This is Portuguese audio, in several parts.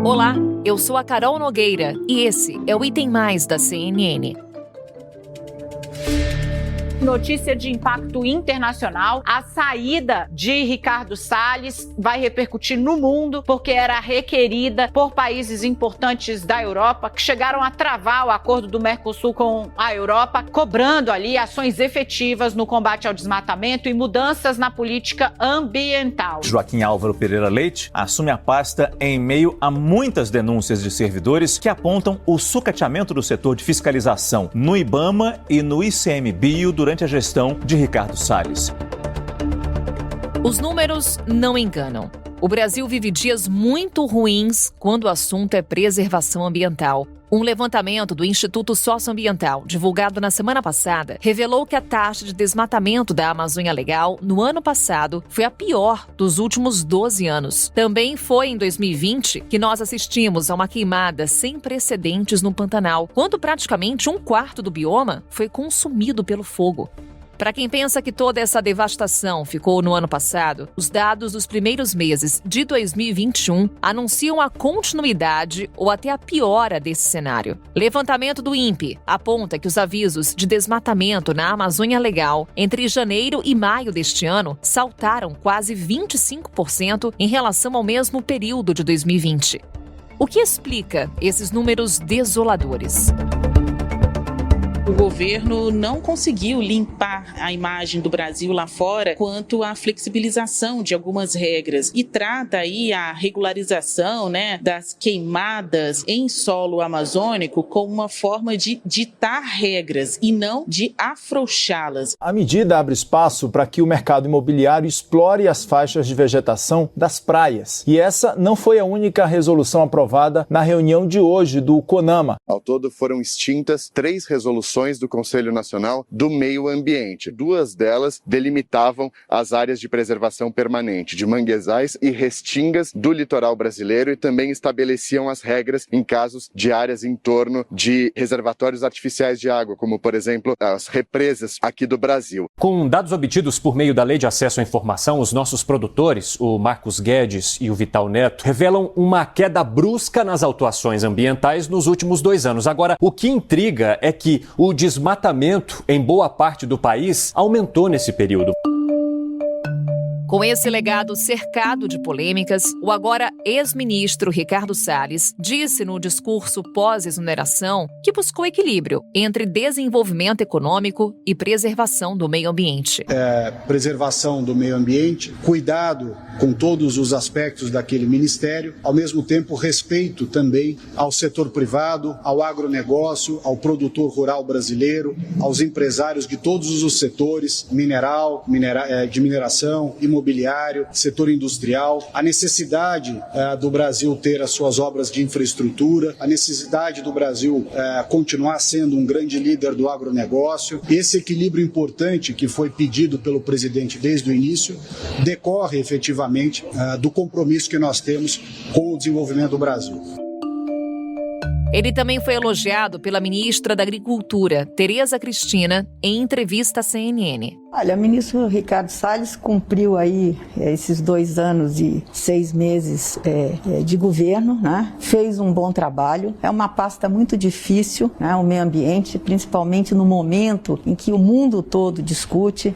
Olá, eu sou a Carol Nogueira e esse é o Item Mais da CNN. Notícia de impacto internacional, a saída de Ricardo Salles vai repercutir no mundo porque era requerida por países importantes da Europa que chegaram a travar o acordo do Mercosul com a Europa, cobrando ali ações efetivas no combate ao desmatamento e mudanças na política ambiental. Joaquim Álvaro Pereira Leite assume a pasta em meio a muitas denúncias de servidores que apontam o sucateamento do setor de fiscalização no IBAMA e no ICMBio durante a gestão de Ricardo Salles. Os números não enganam. O Brasil vive dias muito ruins quando o assunto é preservação ambiental. Um levantamento do Instituto Socioambiental, divulgado na semana passada, revelou que a taxa de desmatamento da Amazônia Legal no ano passado foi a pior dos últimos 12 anos. Também foi em 2020 que nós assistimos a uma queimada sem precedentes no Pantanal, quando praticamente um quarto do bioma foi consumido pelo fogo. Para quem pensa que toda essa devastação ficou no ano passado, os dados dos primeiros meses de 2021 anunciam a continuidade ou até a piora desse cenário. Levantamento do INPE aponta que os avisos de desmatamento na Amazônia Legal entre janeiro e maio deste ano saltaram quase 25% em relação ao mesmo período de 2020. O que explica esses números desoladores? O governo não conseguiu limpar a imagem do Brasil lá fora quanto à flexibilização de algumas regras e trata aí a regularização, das queimadas em solo amazônico como uma forma de ditar regras e não de afrouxá-las. A medida abre espaço para que o mercado imobiliário explore as faixas de vegetação das praias. E essa não foi a única resolução aprovada na reunião de hoje do CONAMA. Ao todo foram extintas 3 resoluções do Conselho Nacional do Meio Ambiente. 2 delas delimitavam as áreas de preservação permanente de manguezais e restingas do litoral brasileiro e também estabeleciam as regras em casos de áreas em torno de reservatórios artificiais de água, como, por exemplo, as represas aqui do Brasil. Com dados obtidos por meio da Lei de Acesso à Informação, os nossos produtores, o Marcos Guedes e o Vital Neto, revelam uma queda brusca nas autuações ambientais nos últimos 2 anos. Agora, o que intriga é que o desmatamento em boa parte do país aumentou nesse período. Com esse legado cercado de polêmicas, o agora ex-ministro Ricardo Salles disse no discurso pós-exoneração que buscou equilíbrio entre desenvolvimento econômico e preservação do meio ambiente. Preservação do meio ambiente, cuidado com todos os aspectos daquele ministério, ao mesmo tempo respeito também ao setor privado, ao agronegócio, ao produtor rural brasileiro, aos empresários de todos os setores, de mineração, imobiliário, setor industrial, a necessidade do Brasil ter as suas obras de infraestrutura, a necessidade do Brasil continuar sendo um grande líder do agronegócio. Esse equilíbrio importante que foi pedido pelo presidente desde o início decorre efetivamente do compromisso que nós temos com o desenvolvimento do Brasil. Ele também foi elogiado pela ministra da Agricultura, Tereza Cristina, em entrevista à CNN. Olha, o ministro Ricardo Salles cumpriu aí esses 2 anos e 6 meses de governo, né? Fez um bom trabalho. É uma pasta muito difícil, né? O meio ambiente, principalmente no momento em que o mundo todo discute.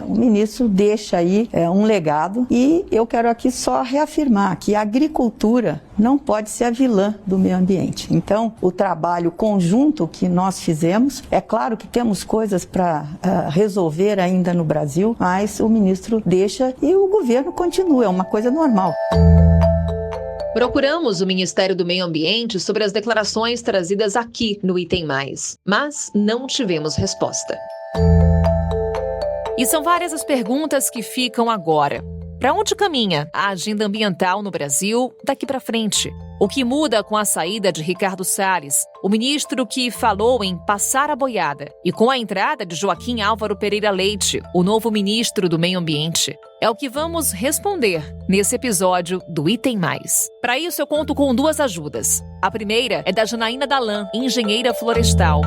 O ministro deixa aí um legado e eu quero aqui só reafirmar que a agricultura não pode ser a vilã do meio ambiente. Então, o trabalho conjunto que nós fizemos, é claro que temos coisas para resolver ainda no Brasil, mas o ministro deixa e o governo continua, é uma coisa normal. Procuramos o Ministério do Meio Ambiente sobre as declarações trazidas aqui no Item Mais, mas não tivemos resposta. E são várias as perguntas que ficam agora. Para onde caminha a agenda ambiental no Brasil daqui para frente? O que muda com a saída de Ricardo Salles, o ministro que falou em passar a boiada, e com a entrada de Joaquim Álvaro Pereira Leite, o novo ministro do Meio Ambiente? É o que vamos responder nesse episódio do Item Mais. Para isso, eu conto com 2 ajudas. A primeira é da Janaína Dalan, engenheira florestal.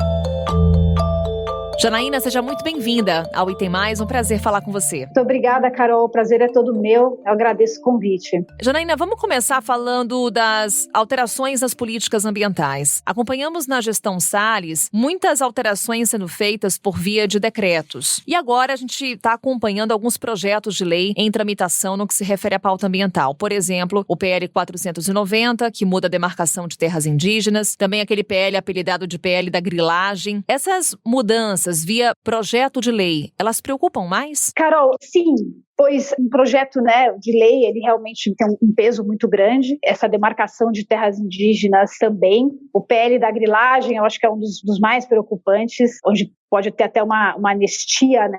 Janaína, seja muito bem-vinda ao Item Mais, um prazer falar com você. Muito obrigada, Carol, o prazer é todo meu, eu agradeço o convite. Janaína, vamos começar falando das alterações nas políticas ambientais. Acompanhamos na gestão Salles muitas alterações sendo feitas por via de decretos. E agora a gente está acompanhando alguns projetos de lei em tramitação no que se refere à pauta ambiental. Por exemplo, o PL 490, que muda a demarcação de terras indígenas, também aquele PL apelidado de PL da grilagem. Essas mudanças via projeto de lei, elas preocupam mais? Carol, sim. Pois um projeto, de lei, ele realmente tem um peso muito grande. Essa demarcação de terras indígenas também. O PL da grilagem, eu acho que é um dos mais preocupantes, onde pode ter até uma anistia,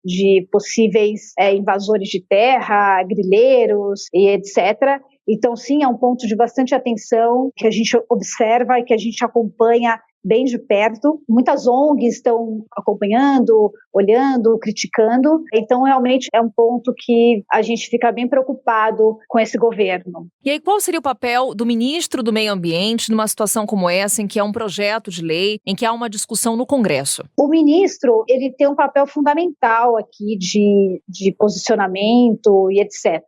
de possíveis invasores de terra, grileiros e etc. Então, sim, é um ponto de bastante atenção que a gente observa e que a gente acompanha bem de perto. Muitas ONGs estão acompanhando, olhando, criticando. Então, realmente, é um ponto que a gente fica bem preocupado com esse governo. E aí, qual seria o papel do ministro do Meio Ambiente numa situação como essa, em que há um projeto de lei, em que há uma discussão no Congresso? O ministro, ele tem um papel fundamental aqui de posicionamento e etc.,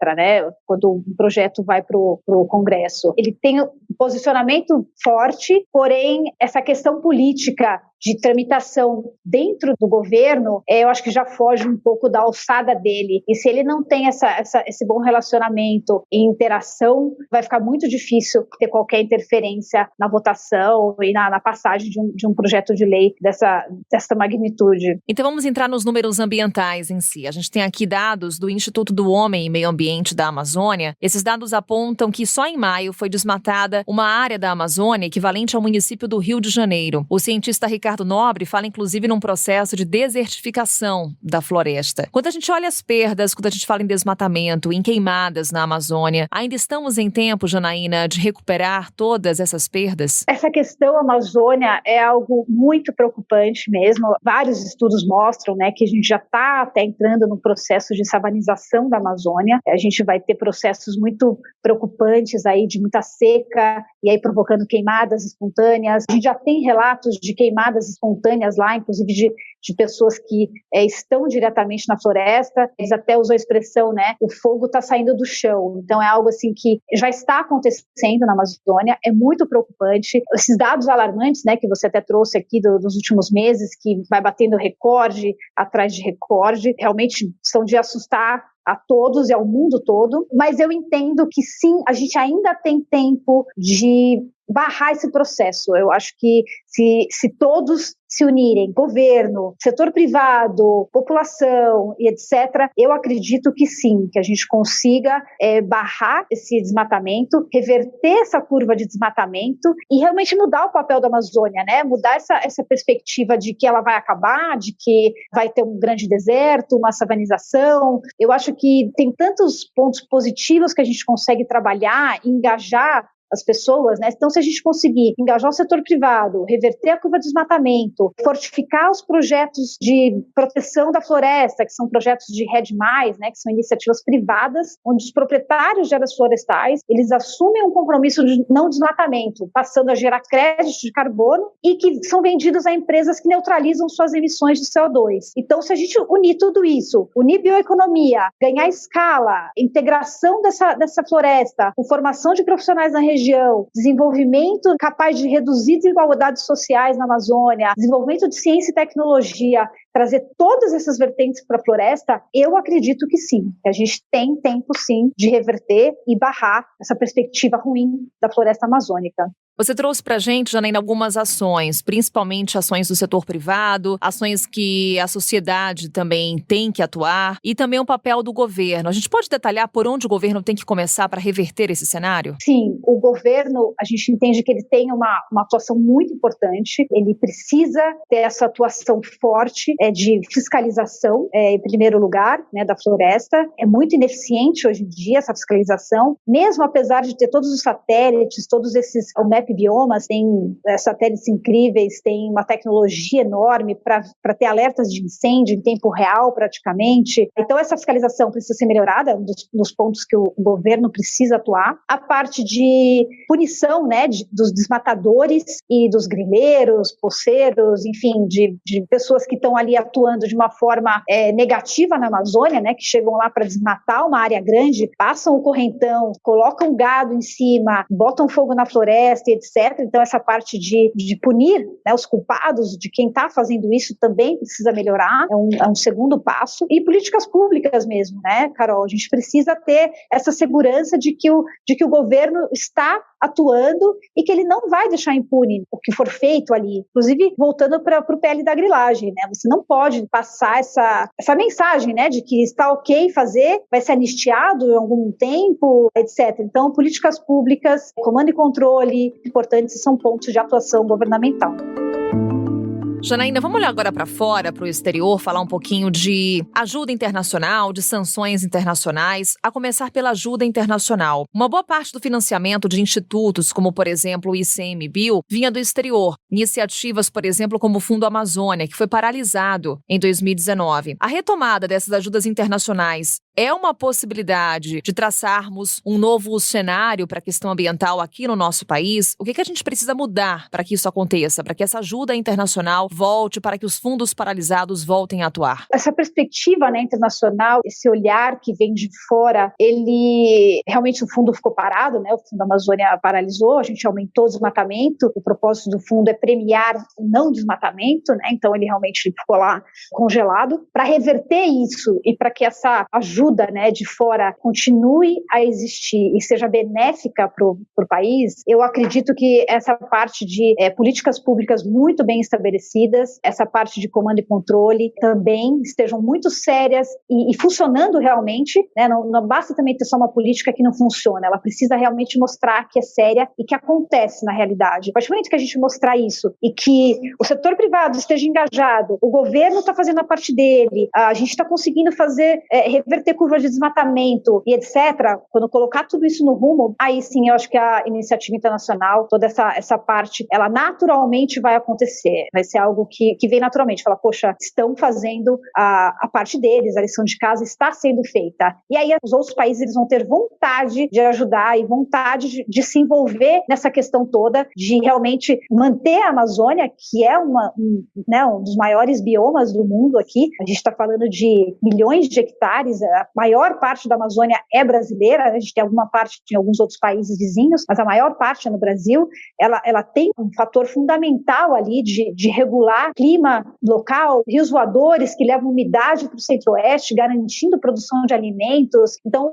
quando um projeto vai para o Congresso. Ele tem um posicionamento forte, porém, essa questão política de tramitação dentro do governo, eu acho que já foge um pouco da alçada dele. E se ele não tem esse bom relacionamento e interação, vai ficar muito difícil ter qualquer interferência na votação e na passagem de um projeto de lei dessa magnitude. Então vamos entrar nos números ambientais em si. A gente tem aqui dados do Instituto do Homem e Meio Ambiente da Amazônia. Esses dados apontam que só em maio foi desmatada uma área da Amazônia equivalente ao município do Rio de Janeiro. O cientista Ricardo Nobre fala, inclusive, num processo de desertificação da floresta. Quando a gente olha as perdas, quando a gente fala em desmatamento, em queimadas na Amazônia, ainda estamos em tempo, Janaína, de recuperar todas essas perdas? Essa questão Amazônia é algo muito preocupante mesmo. Vários estudos mostram, que a gente já está até entrando no processo de savanização da Amazônia. A gente vai ter processos muito preocupantes aí de muita seca e aí provocando queimadas espontâneas. A gente já tem relatos de queimadas espontâneas lá, inclusive de pessoas que estão diretamente na floresta. Eles até usam a expressão, o fogo está saindo do chão. Então é algo assim que já está acontecendo na Amazônia, é muito preocupante. Esses dados alarmantes, que você até trouxe aqui dos últimos meses, que vai batendo recorde atrás de recorde, realmente são de assustar a todos e ao mundo todo, mas eu entendo que sim, a gente ainda tem tempo de barrar esse processo. Eu acho que se todos se unirem, governo, setor privado, população e etc., eu acredito que sim, que a gente consiga barrar esse desmatamento, reverter essa curva de desmatamento e realmente mudar o papel da Amazônia, mudar essa perspectiva de que ela vai acabar, de que vai ter um grande deserto, uma savanização. Eu acho que tem tantos pontos positivos que a gente consegue trabalhar, engajar as pessoas, Então, se a gente conseguir engajar o setor privado, reverter a curva de desmatamento, fortificar os projetos de proteção da floresta, que são projetos de REDD+, que são iniciativas privadas, onde os proprietários de áreas florestais, eles assumem um compromisso de não desmatamento, passando a gerar créditos de carbono e que são vendidos a empresas que neutralizam suas emissões de CO2. Então, se a gente unir tudo isso, unir bioeconomia, ganhar escala, integração dessa floresta, com formação de profissionais na região, desenvolvimento capaz de reduzir desigualdades sociais na Amazônia, desenvolvimento de ciência e tecnologia, trazer todas essas vertentes para a floresta, eu acredito que sim, que a gente tem tempo sim de reverter e barrar essa perspectiva ruim da floresta amazônica. Você trouxe para a gente, Janaína, algumas ações, principalmente ações do setor privado, ações que a sociedade também tem que atuar e também o papel do governo. A gente pode detalhar por onde o governo tem que começar para reverter esse cenário? Sim, o governo, a gente entende que ele tem uma atuação muito importante, ele precisa ter essa atuação forte de fiscalização, em primeiro lugar, da floresta. É muito ineficiente hoje em dia essa fiscalização, mesmo apesar de ter todos os satélites, todos esses GEP Biomas tem satélites incríveis, tem uma tecnologia enorme para ter alertas de incêndio em tempo real, praticamente. Então, essa fiscalização precisa ser melhorada, é um dos pontos que o governo precisa atuar. A parte de punição, né, dos desmatadores e dos grileiros, poceiros, enfim, de pessoas que estão ali atuando de uma forma negativa na Amazônia, né, que chegam lá para desmatar uma área grande, passam o correntão, colocam gado em cima, botam fogo na floresta, etc. Então, essa parte de punir, né, os culpados de quem está fazendo isso também precisa melhorar, é um segundo passo. E políticas públicas mesmo, né, Carol? A gente precisa ter essa segurança de que o governo está atuando e que ele não vai deixar impune o que for feito ali. Inclusive, voltando para o PL da grilagem, né? Você não pode passar essa mensagem, né, de que está ok fazer, vai ser anistiado em algum tempo, etc. Então, políticas públicas, comando e controle, importantes, são pontos de atuação governamental. Janaína, vamos olhar agora para fora, para o exterior, falar um pouquinho de ajuda internacional, de sanções internacionais, a começar pela ajuda internacional. Uma boa parte do financiamento de institutos, como por exemplo o ICMBio, vinha do exterior. Iniciativas, por exemplo, como o Fundo Amazônia, que foi paralisado em 2019. A retomada dessas ajudas internacionais é uma possibilidade de traçarmos um novo cenário para a questão ambiental aqui no nosso país? O que a gente precisa mudar para que isso aconteça, para que essa ajuda internacional volte, para que os fundos paralisados voltem a atuar? Essa perspectiva, né, internacional, esse olhar que vem de fora, realmente o fundo ficou parado, né? O Fundo Amazônia paralisou, a gente aumentou o desmatamento, o propósito do fundo é premiar o não desmatamento, né? Então ele realmente ficou lá congelado. Para reverter isso e para que essa ajuda, né, de fora continue a existir e seja benéfica para o país, eu acredito que essa parte de políticas públicas muito bem estabelecidas, essa parte de comando e controle também estejam muito sérias e funcionando realmente, né? Não basta também ter só uma política que não funciona, ela precisa realmente mostrar que é séria e que acontece na realidade. A partir do momento que a gente mostrar isso e que o setor privado esteja engajado, o governo está fazendo a parte dele, a gente está conseguindo reverter curvas de desmatamento e etc., quando colocar tudo isso no rumo, aí sim eu acho que a iniciativa internacional, toda essa parte, ela naturalmente vai acontecer, vai ser algo que vem naturalmente, fala, poxa, estão fazendo a parte deles, a lição de casa está sendo feita. E aí os outros países eles vão ter vontade de ajudar e vontade de se envolver nessa questão toda, de realmente manter a Amazônia, que é um dos maiores biomas do mundo aqui. A gente está falando de milhões de hectares, a maior parte da Amazônia é brasileira, a gente tem alguma parte em alguns outros países vizinhos, mas a maior parte é no Brasil. Ela tem um fator fundamental ali de regular clima local, rios voadores que levam umidade para o centro-oeste, garantindo produção de alimentos. Então,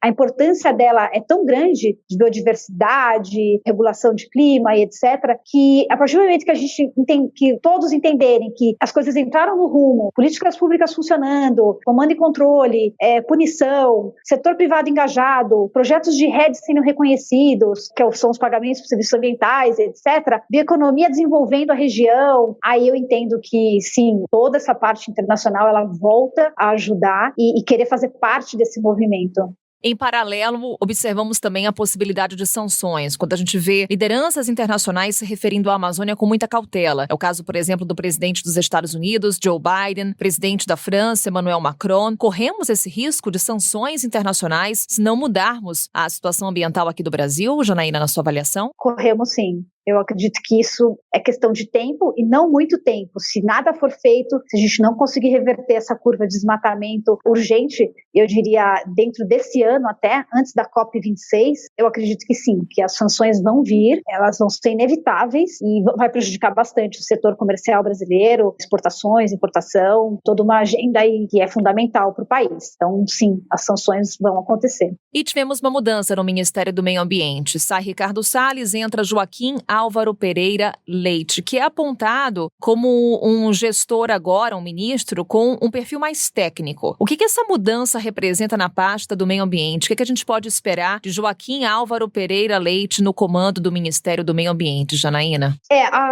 a importância dela é tão grande, de biodiversidade, regulação de clima e etc., que a partir do momento que a gente que todos entenderem que as coisas entraram no rumo, políticas públicas funcionando, comando e controle, punição, setor privado engajado, projetos de redes sendo reconhecidos, que são os pagamentos por serviços ambientais, etc., bioeconomia desenvolvendo a região, aí eu entendo que, sim, toda essa parte internacional, ela volta a ajudar e querer fazer parte desse movimento. Em paralelo, observamos também a possibilidade de sanções, quando a gente vê lideranças internacionais se referindo à Amazônia com muita cautela. É o caso, por exemplo, do presidente dos Estados Unidos, Joe Biden, presidente da França, Emmanuel Macron. Corremos esse risco de sanções internacionais se não mudarmos a situação ambiental aqui do Brasil, Janaína, na sua avaliação? Corremos, sim. Eu acredito que isso é questão de tempo e não muito tempo. Se nada for feito, se a gente não conseguir reverter essa curva de desmatamento urgente, eu diria dentro desse ano até, antes da COP26, eu acredito que sim, que as sanções vão vir, elas vão ser inevitáveis e vai prejudicar bastante o setor comercial brasileiro, exportações, importação, toda uma agenda aí que é fundamental para o país. Então, sim, as sanções vão acontecer. E tivemos uma mudança no Ministério do Meio Ambiente. Sai Ricardo Salles, entra Joaquim Álvaro Pereira Leite, que é apontado como um gestor agora, um ministro, com um perfil mais técnico. O que essa mudança representa na pasta do meio ambiente? O que a gente pode esperar de Joaquim Álvaro Pereira Leite no comando do Ministério do Meio Ambiente, Janaína?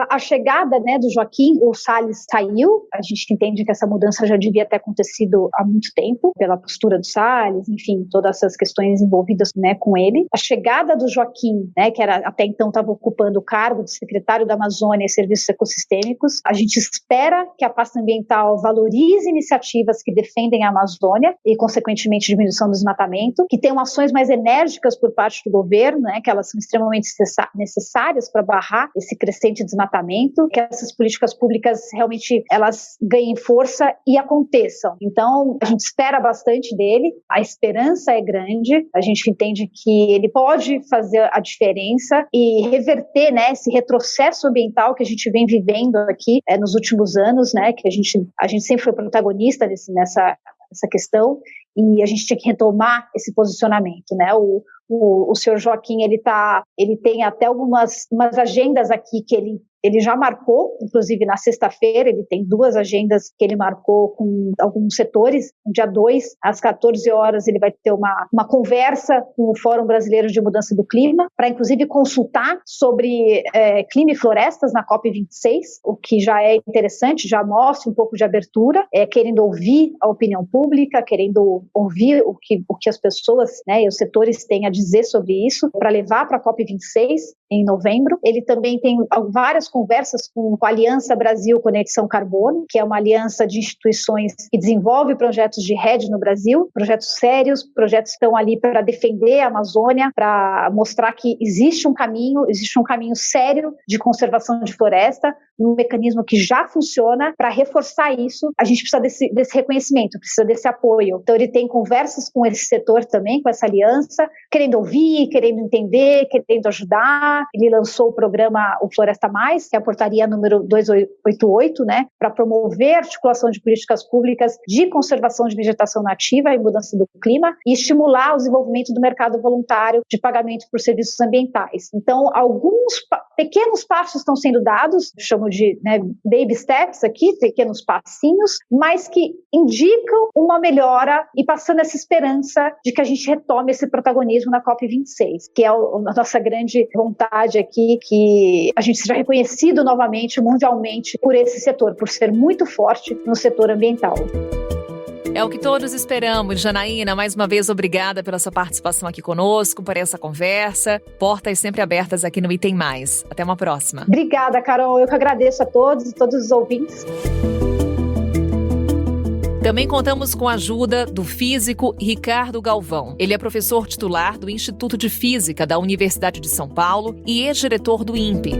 A chegada, né, do Joaquim, o Salles saiu, a gente entende que essa mudança já devia ter acontecido há muito tempo, pela postura do Salles, enfim, todas essas questões envolvidas, né, com ele. A chegada do Joaquim, né, que até então estava ocupando o cargo de secretário da Amazônia e Serviços Ecossistêmicos, a gente espera que a pasta ambiental valorize iniciativas que defendem a Amazônia e, consequentemente, diminuição do desmatamento, que tenham ações mais enérgicas por parte do governo, né, que elas são extremamente necessárias para barrar esse crescente desmatamento, que essas políticas públicas realmente elas ganhem força e aconteçam. Então, a gente espera bastante dele, a esperança é grande, a gente entende que ele pode fazer a diferença e reverter, né, esse retrocesso ambiental que a gente vem vivendo aqui nos últimos anos, né, que a gente sempre foi protagonista nessa questão, e a gente tinha que retomar esse posicionamento, né? O senhor Joaquim, ele tem até umas agendas aqui que ele já marcou, inclusive na sexta-feira, ele tem 2 agendas que ele marcou com alguns setores. No dia 2, às 14 horas, ele vai ter uma conversa com o Fórum Brasileiro de Mudança do Clima, para inclusive consultar sobre clima e florestas na COP26, o que já é interessante, já mostra um pouco de abertura, querendo ouvir a opinião pública, querendo ouvir o que as pessoas, né, e os setores têm a dizer sobre isso, para levar para a COP26 em novembro. Ele também tem várias conversas com a Aliança Brasil Conexão Carbono, que é uma aliança de instituições que desenvolve projetos de rede no Brasil, projetos sérios, projetos que estão ali para defender a Amazônia, para mostrar que existe um caminho sério de conservação de floresta, um mecanismo que já funciona. Para reforçar isso, a gente precisa desse reconhecimento, precisa desse apoio. Então ele tem conversas com esse setor também, com essa aliança, querendo ouvir, querendo entender, querendo ajudar. Ele lançou o programa O Floresta Mais, que é a portaria número 288, né, para promover a articulação de políticas públicas de conservação de vegetação nativa e mudança do clima e estimular o desenvolvimento do mercado voluntário de pagamento por serviços ambientais. Então, alguns pequenos passos estão sendo dados, chamo de, né, baby steps aqui, pequenos passinhos, mas que indicam uma melhora e passando essa esperança de que a gente retome esse protagonismo na COP26, que é a nossa grande vontade aqui, que a gente seja reconhecido novamente, mundialmente, por esse setor, por ser muito forte no setor ambiental. É o que todos esperamos. Janaína, mais uma vez, obrigada pela sua participação aqui conosco, por essa conversa. Portas sempre abertas aqui no Item Mais. Até uma próxima. Obrigada, Carol. Eu que agradeço a todos e todos os ouvintes. Também contamos com a ajuda do físico Ricardo Galvão. Ele é professor titular do Instituto de Física da Universidade de São Paulo e ex-diretor do INPE.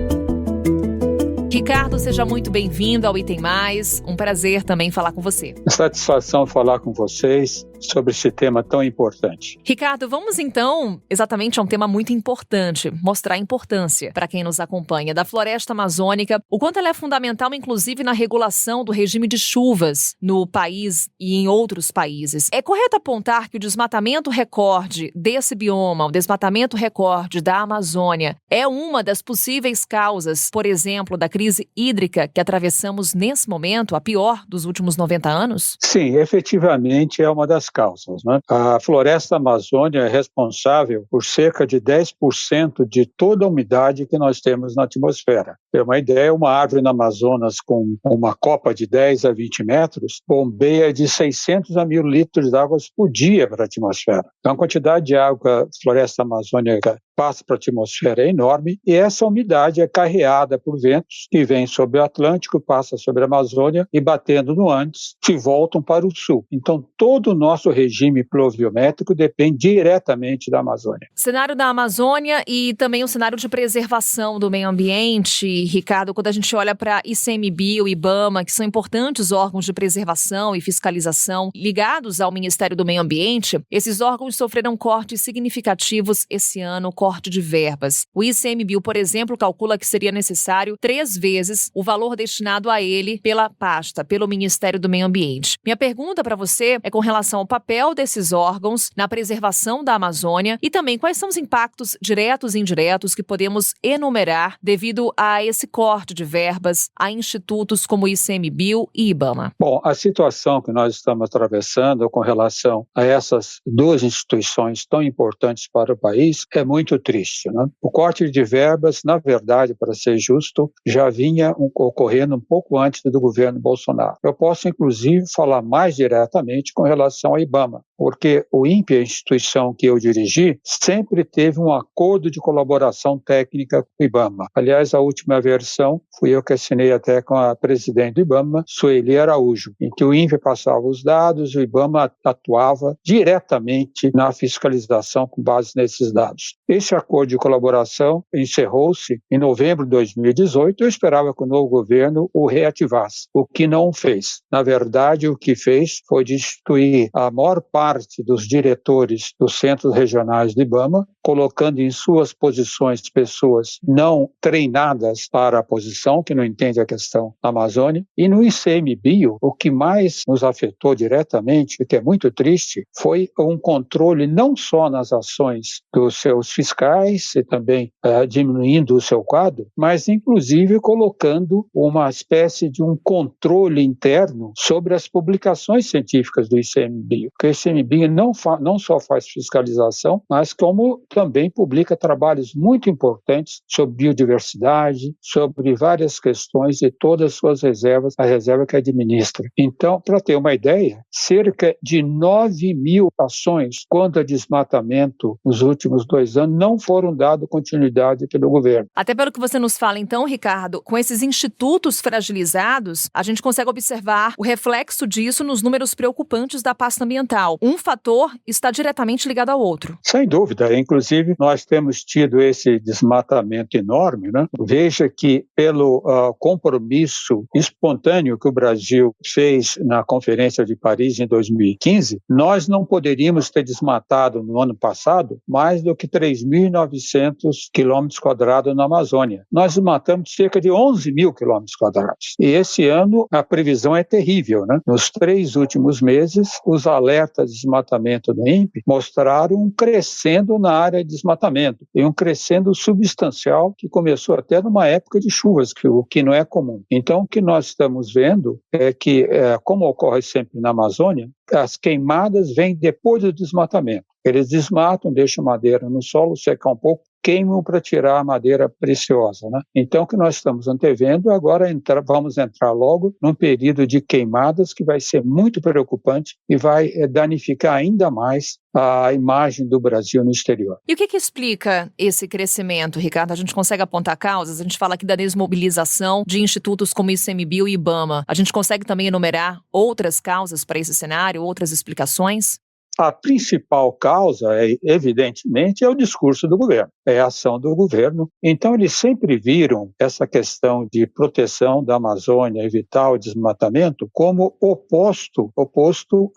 Ricardo, seja muito bem-vindo ao Item Mais. Um prazer também falar com você. Satisfação falar com vocês sobre esse tema tão importante. Ricardo, vamos então exatamente a um tema muito importante, mostrar a importância para quem nos acompanha da floresta amazônica, o quanto ela é fundamental, inclusive, na regulação do regime de chuvas no país e em outros países. É correto apontar que o desmatamento recorde desse bioma, o desmatamento recorde da Amazônia, é uma das possíveis causas, por exemplo, da crise hídrica que atravessamos nesse momento, a pior dos últimos 90 anos? Sim, efetivamente é uma das causas, né? A floresta amazônica é responsável por cerca de 10% de toda a umidade que nós temos na atmosfera. Tem uma ideia, uma árvore no Amazonas com uma copa de 10 a 20 metros bombeia de 600 a 1.000 litros de água por dia para a atmosfera. Então a quantidade de água que a floresta amazônica passa para a atmosfera é enorme e essa umidade é carreada por ventos que vêm sobre o Atlântico, passa sobre a Amazônia e batendo no Andes, se voltam para o sul. Então todo o nosso regime pluviométrico depende diretamente da Amazônia. Cenário da Amazônia e também o cenário de preservação do meio ambiente, Ricardo, quando a gente olha para ICMBio e IBAMA, que são importantes órgãos de preservação e fiscalização ligados ao Ministério do Meio Ambiente, esses órgãos sofreram cortes significativos esse ano, corte de verbas. O ICMBio, por exemplo, calcula que seria necessário 3 vezes o valor destinado a ele pela pasta, pelo Ministério do Meio Ambiente. Minha pergunta para você é com relação ao papel desses órgãos na preservação da Amazônia e também quais são os impactos diretos e indiretos que podemos enumerar devido a esse corte de verbas a institutos como o ICMBio e IBAMA. Bom, a situação que nós estamos atravessando com relação a essas duas instituições tão importantes para o país é muito triste, né? O corte de verbas, na verdade, para ser justo, já vinha ocorrendo um pouco antes do governo Bolsonaro. Eu posso, inclusive, falar mais diretamente com relação ao IBAMA, porque o INPE, a instituição que eu dirigi, sempre teve um acordo de colaboração técnica com o IBAMA. Aliás, a última versão fui eu que assinei até com a presidente do IBAMA, Sueli Araújo, em que o INPE passava os dados e o IBAMA atuava diretamente na fiscalização com base nesses dados. Esse acordo de colaboração encerrou-se em novembro de 2018. Eu esperava que o novo governo o reativasse, o que não fez. Na verdade, o que fez foi destituir a maior parte dos diretores dos centros regionais do IBAMA, colocando em suas posições pessoas não treinadas para a posição, que não entende a questão da Amazônia. E no ICMBio, o que mais nos afetou diretamente, que é muito triste, foi um controle não só nas ações dos seus fiscais e também diminuindo o seu quadro, mas inclusive colocando uma espécie de um controle interno sobre as publicações científicas do ICMBio. Porque o ICMBio não só faz fiscalização, mas como também publica trabalhos muito importantes sobre biodiversidade, sobre várias questões de todas as suas reservas, a reserva que administra. Então, para ter uma ideia, cerca de 9.000 ações contra desmatamento nos últimos 2 anos não foram dadas continuidade pelo governo. Até pelo que você nos fala, então, Ricardo, com esses institutos fragilizados, a gente consegue observar o reflexo disso nos números preocupantes da pasta ambiental. Um fator está diretamente ligado ao outro. Sem dúvida. Inclusive, nós temos tido esse desmatamento enorme, né? Veja que, pelo compromisso espontâneo que o Brasil fez na Conferência de Paris em 2015, nós não poderíamos ter desmatado no ano passado mais do que 3.900 quilômetros quadrados na Amazônia. Nós desmatamos cerca de 11.000 quilômetros quadrados. E esse ano a previsão é terrível, né? Nos 3 últimos meses, os alertas de desmatamento do INPE mostraram um crescendo na área de desmatamento e um crescendo substancial que começou até numa época de chuvas, o que não é comum. Então, o que nós estamos vendo é que, como ocorre sempre na Amazônia, as queimadas vêm depois do desmatamento. Eles desmatam, deixam madeira no solo, secar um pouco, queimam para tirar a madeira preciosa, né? Então, o que nós estamos antevendo, agora vamos entrar logo num período de queimadas que vai ser muito preocupante e vai danificar ainda mais a imagem do Brasil no exterior. E o que explica esse crescimento, Ricardo? A gente consegue apontar causas? A gente fala aqui da desmobilização de institutos como ICMBio e IBAMA. A gente consegue também enumerar outras causas para esse cenário, outras explicações? A principal causa, evidentemente, é o discurso do governo, é a ação do governo. Então, eles sempre viram essa questão de proteção da Amazônia, evitar o desmatamento, como oposto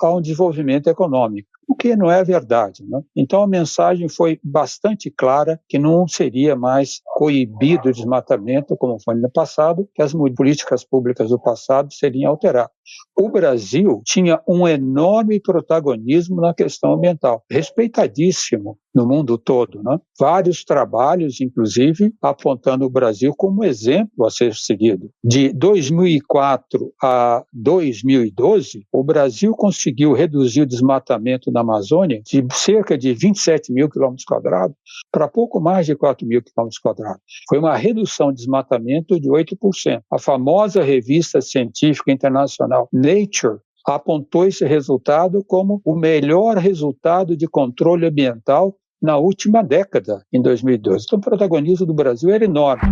a um desenvolvimento econômico, o que não é verdade, né? Então, a mensagem foi bastante clara que não seria mais coibido o desmatamento, como foi no passado, que as políticas públicas do passado seriam alteradas. O Brasil tinha um enorme protagonismo na questão ambiental, respeitadíssimo no mundo todo, né? Vários trabalhos, inclusive, apontando o Brasil como exemplo a ser seguido. De 2004 a 2012, o Brasil conseguiu reduzir o desmatamento na Amazônia de cerca de 27.000 quilômetros quadrados para pouco mais de 4.000 quilômetros quadrados. Foi uma redução de desmatamento de 8%. A famosa revista científica internacional Nature apontou esse resultado como o melhor resultado de controle ambiental na última década, em 2012. Então, o protagonismo do Brasil era enorme.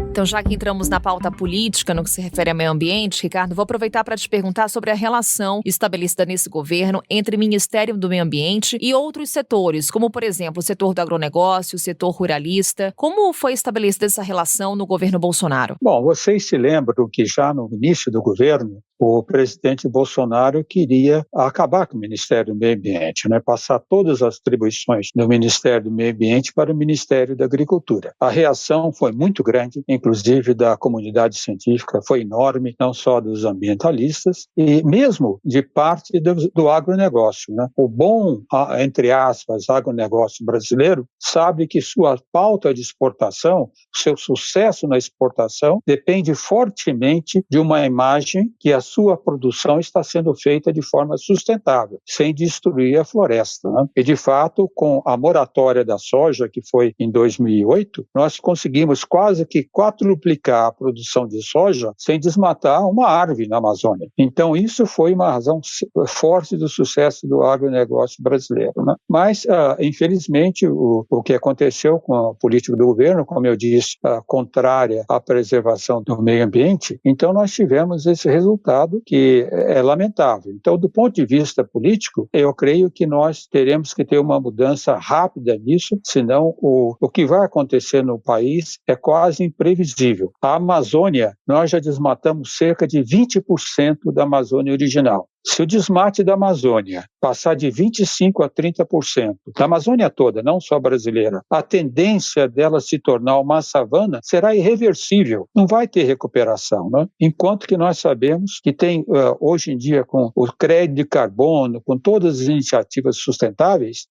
Então, já que entramos na pauta política no que se refere ao meio ambiente, Ricardo, vou aproveitar para te perguntar sobre a relação estabelecida nesse governo entre o Ministério do Meio Ambiente e outros setores, como, por exemplo, o setor do agronegócio, o setor ruralista. Como foi estabelecida essa relação no governo Bolsonaro? Bom, vocês se lembram que já no início do governo, O presidente Bolsonaro queria acabar com o Ministério do Meio Ambiente, né? Passar todas as atribuições do Ministério do Meio Ambiente para o Ministério da Agricultura. A reação foi muito grande, inclusive da comunidade científica, foi enorme, não só dos ambientalistas, e mesmo de parte do agronegócio, né? O bom, entre aspas, agronegócio brasileiro sabe que sua pauta de exportação, seu sucesso na exportação, depende fortemente de uma imagem que a sua produção está sendo feita de forma sustentável, sem destruir a floresta, né? E, de fato, com a moratória da soja, que foi em 2008, nós conseguimos quase que quadruplicar a produção de soja sem desmatar uma árvore na Amazônia. Então, isso foi uma razão forte do sucesso do agronegócio brasileiro, né? Mas, infelizmente, o que aconteceu com a política do governo, como eu disse, contrária à preservação do meio ambiente, então nós tivemos esse resultado que é lamentável. Então, do ponto de vista político, eu creio que nós teremos que ter uma mudança rápida nisso, senão o que vai acontecer no país é quase imprevisível. A Amazônia, nós já desmatamos cerca de 20% da Amazônia original. Se o desmate da Amazônia passar de 25% a 30%, da Amazônia toda, não só brasileira, a tendência dela se tornar uma savana será irreversível, não vai ter recuperação, né? Enquanto que nós sabemos que tem, hoje em dia, com o crédito de carbono, com todas as iniciativas sustentáveis,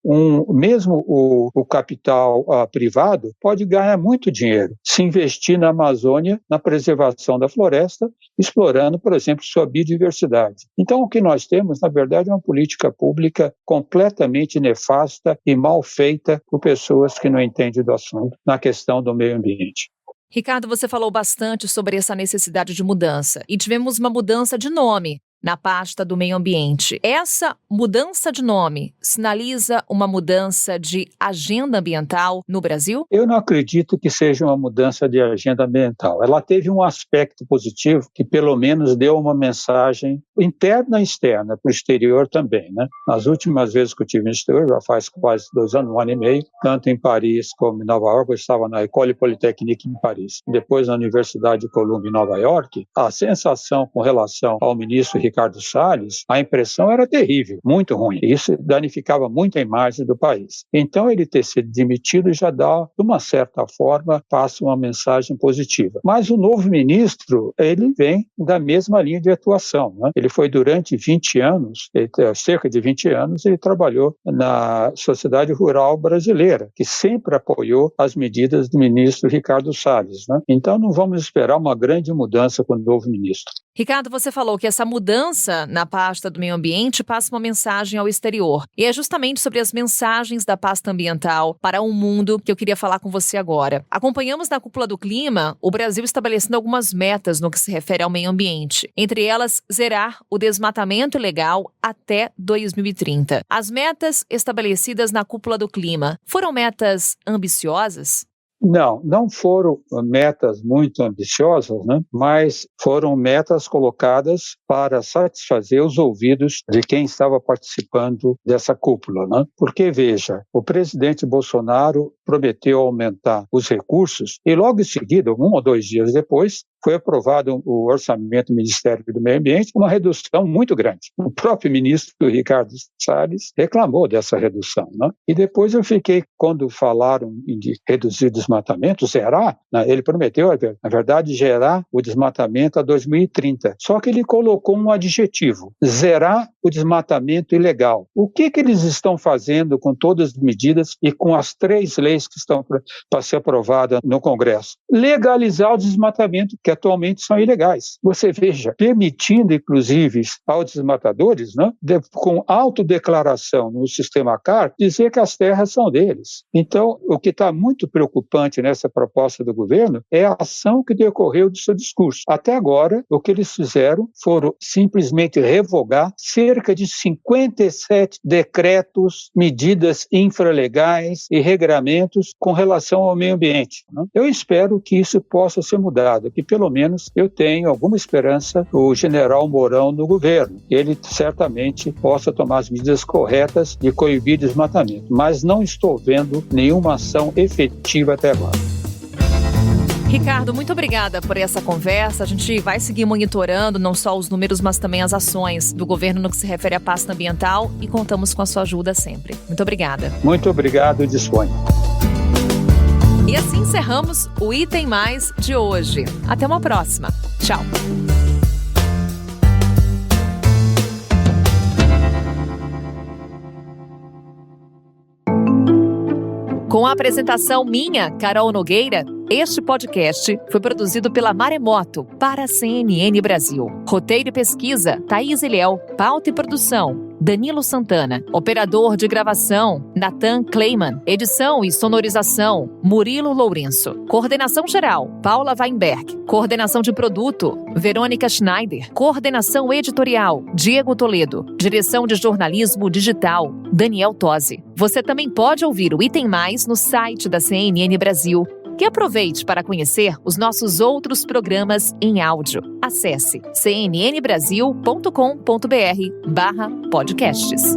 mesmo o capital privado pode ganhar muito dinheiro se investir na Amazônia, na preservação da floresta, explorando, por exemplo, sua biodiversidade. Então, o que nós temos, na verdade, é uma política pública completamente nefasta e mal feita por pessoas que não entendem do assunto na questão do meio ambiente. Ricardo, você falou bastante sobre essa necessidade de mudança e tivemos uma mudança de nome na pasta do meio ambiente. Essa mudança de nome sinaliza uma mudança de agenda ambiental no Brasil? Eu não acredito que seja uma mudança de agenda ambiental. Ela teve um aspecto positivo que pelo menos deu uma mensagem interna e externa para o exterior também, né? Nas últimas vezes que eu estive no exterior, já faz quase 2 anos, 1 ano e meio, tanto em Paris como em Nova York, eu estava na École Polytechnique em Paris, depois na Universidade de Columbia em Nova York, a sensação com relação ao ministro Ricardo Salles, a impressão era terrível, muito ruim. Isso danificava muito a imagem do país. Então, ele ter sido demitido já dá, de uma certa forma, passa uma mensagem positiva. Mas o novo ministro, ele vem da mesma linha de atuação, né? Ele foi durante 20 anos, cerca de 20 anos, ele trabalhou na Sociedade Rural Brasileira, que sempre apoiou as medidas do ministro Ricardo Salles, né? Então, não vamos esperar uma grande mudança com o novo ministro. Ricardo, você falou que essa mudança na pasta do meio ambiente passa uma mensagem ao exterior. E é justamente sobre as mensagens da pasta ambiental para o mundo que eu queria falar com você agora. Acompanhamos na Cúpula do Clima o Brasil estabelecendo algumas metas no que se refere ao meio ambiente. Entre elas, zerar o desmatamento ilegal até 2030. As metas estabelecidas na Cúpula do Clima foram metas ambiciosas? Não foram metas muito ambiciosas, né? Mas foram metas colocadas para satisfazer os ouvidos de quem estava participando dessa cúpula, né? Porque, veja, o presidente Bolsonaro prometeu aumentar os recursos e logo em seguida, 1 ou 2 dias depois, foi aprovado o orçamento do Ministério do Meio Ambiente, uma redução muito grande. O próprio ministro Ricardo Salles reclamou dessa redução, né? E depois eu fiquei, quando falaram de reduzir o desmatamento, zerar, né? Ele prometeu, na verdade, gerar o desmatamento a 2030. Só que ele colocou um adjetivo, zerar o desmatamento ilegal. O que eles estão fazendo com todas as medidas e com as 3 leis que estão para ser aprovadas no Congresso? Legalizar o desmatamento, que atualmente são ilegais. Você veja, permitindo, inclusive, aos desmatadores, né, com autodeclaração no sistema CAR, dizer que as terras são deles. Então, o que está muito preocupante nessa proposta do governo é a ação que decorreu do seu discurso. Até agora, o que eles fizeram foram simplesmente revogar cerca de 57 decretos, medidas infralegais e regramentos com relação ao meio ambiente, né? Eu espero que isso possa ser mudado, que pelo menos eu tenho alguma esperança o general Mourão no governo. Ele certamente possa tomar as medidas corretas de coibir desmatamento, mas não estou vendo nenhuma ação efetiva até agora. Ricardo, muito obrigada por essa conversa. A gente vai seguir monitorando não só os números, mas também as ações do governo no que se refere à pasta ambiental e contamos com a sua ajuda sempre. Muito obrigada. Muito obrigado, disponha. E assim encerramos o Item Mais de hoje. Até uma próxima. Tchau. Com a apresentação minha, Carol Nogueira, este podcast foi produzido pela Maremoto para a CNN Brasil. Roteiro e pesquisa, Thaís Ilhéu. Pauta e produção, Danilo Santana. Operador de gravação, Nathan Kleiman. Edição e sonorização, Murilo Lourenço. Coordenação geral, Paula Weinberg. Coordenação de produto, Verônica Schneider. Coordenação editorial, Diego Toledo. Direção de jornalismo digital, Daniel Tosi. Você também pode ouvir o Item Mais no site da CNN Brasil. E aproveite para conhecer os nossos outros programas em áudio. Acesse cnnbrasil.com.br/podcasts.